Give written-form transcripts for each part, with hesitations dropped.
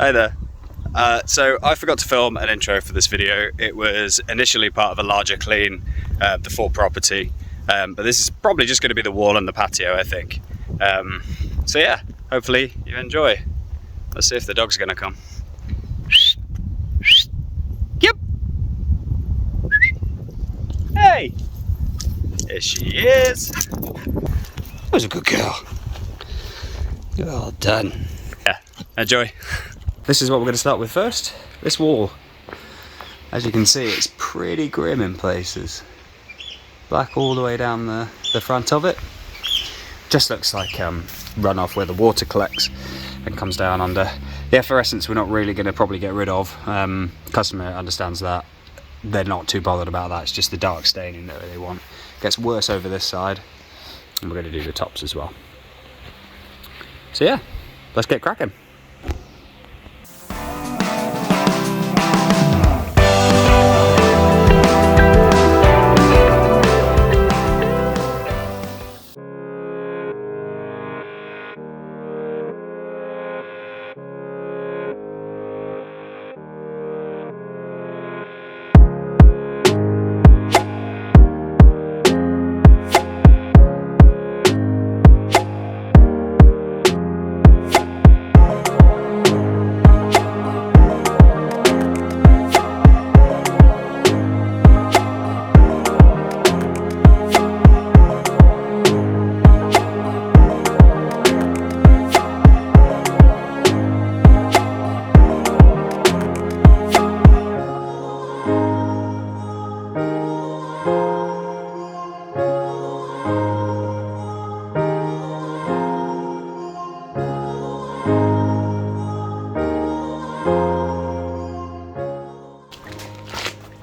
Hi there. So I forgot to film an intro for this video. It was initially part of a larger clean, the full property, but this is probably just going to be the wall and the patio, I think. So yeah, hopefully you enjoy. Let's see if the dog's going to come. Yep. Hey, here she is. That was a good girl. Well done. Yeah, enjoy. This is what we're going to start with first. This wall. As you can see, it's pretty grim in places. Black all the way down the front of it. Just looks like runoff where the water collects and comes down under. The efflorescence we're not really going to probably get rid of. Customer understands that. They're not too bothered about that. It's just the dark staining that they want. Gets worse over this side. And we're going to do the tops as well. So yeah, let's get cracking.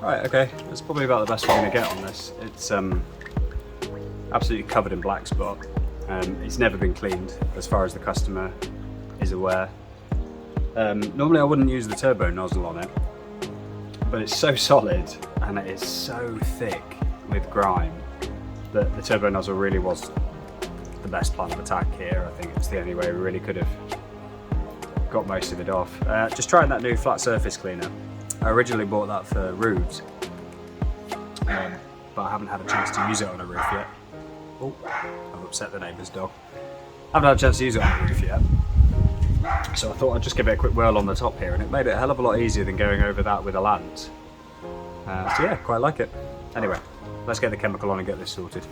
Right, okay, that's probably about the best we're going to get on this. It's absolutely covered in black spot. It's never been cleaned as far as the customer is aware. Normally I wouldn't use the turbo nozzle on it, but it's so solid and it is so thick with grime that the turbo nozzle really was the best plan of attack here. I think it's the only way we really could have got most of it off. Just trying that new flat surface cleaner. I originally bought that for roofs, but I haven't had a chance to use it on a roof yet. Oh, I've upset the neighbour's dog. I haven't had a chance to use it on a roof yet. So I thought I'd just give it a quick whirl on the top here, and it made it a hell of a lot easier than going over that with a lance. So yeah, quite like it. Anyway, let's get the chemical on and get this sorted.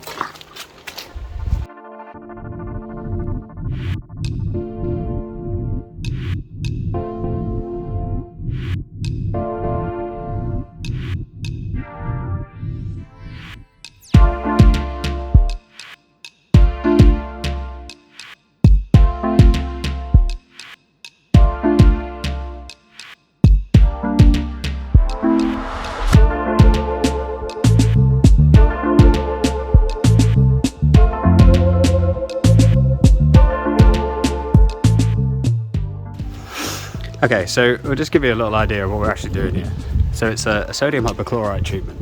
Okay, so we'll just give you a little idea of what we're actually doing here. So it's a sodium hypochlorite treatment.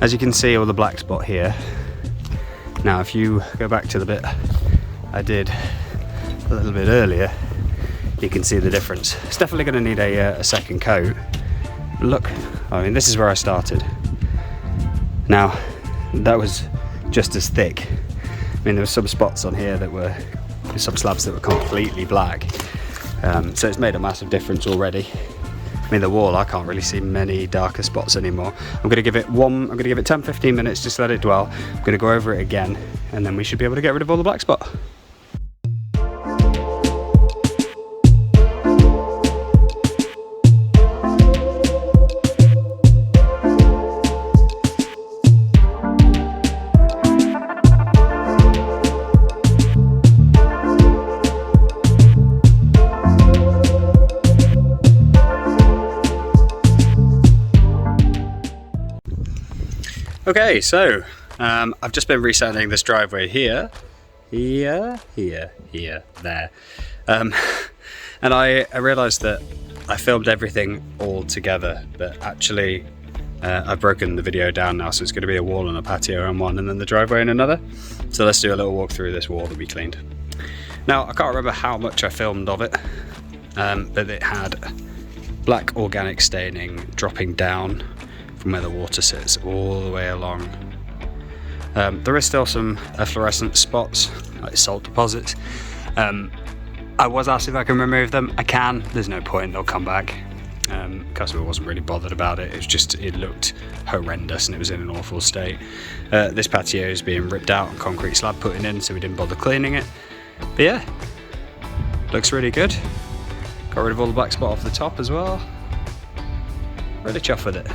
As you can see, all the black spot here. Now if you go back to the bit I did a little bit earlier, you can see the difference. It's definitely going to need a second coat. Look, I mean, this is where I started. Now, that was just as thick. I mean, there were some spots on here that were, some slabs that were completely black. So it's made a massive difference already. I mean, the wall, I can't really see many darker spots anymore. I'm going to give it 10-15 minutes, just let it dwell. I'm going to go over it again, and then we should be able to get rid of all the black spot. Okay, so I've just been resanding this driveway here, there. And I realised that I filmed everything all together, but actually I've broken the video down now, so it's going to be a wall and a patio in one and then the driveway in another. So let's do a little walk through this wall that we cleaned. Now, I can't remember how much I filmed of it, but it had black organic staining dropping down from where the water sits all the way along. There is still some fluorescent spots, like salt deposits. I was asked if I can remove them. I can, there's no point, they'll come back. Customer wasn't really bothered about it. It looked horrendous and it was in an awful state. This patio is being ripped out and concrete slab put in, so we didn't bother cleaning it. But yeah, looks really good. Got rid of all the black spot off the top as well. Really chuffed with it.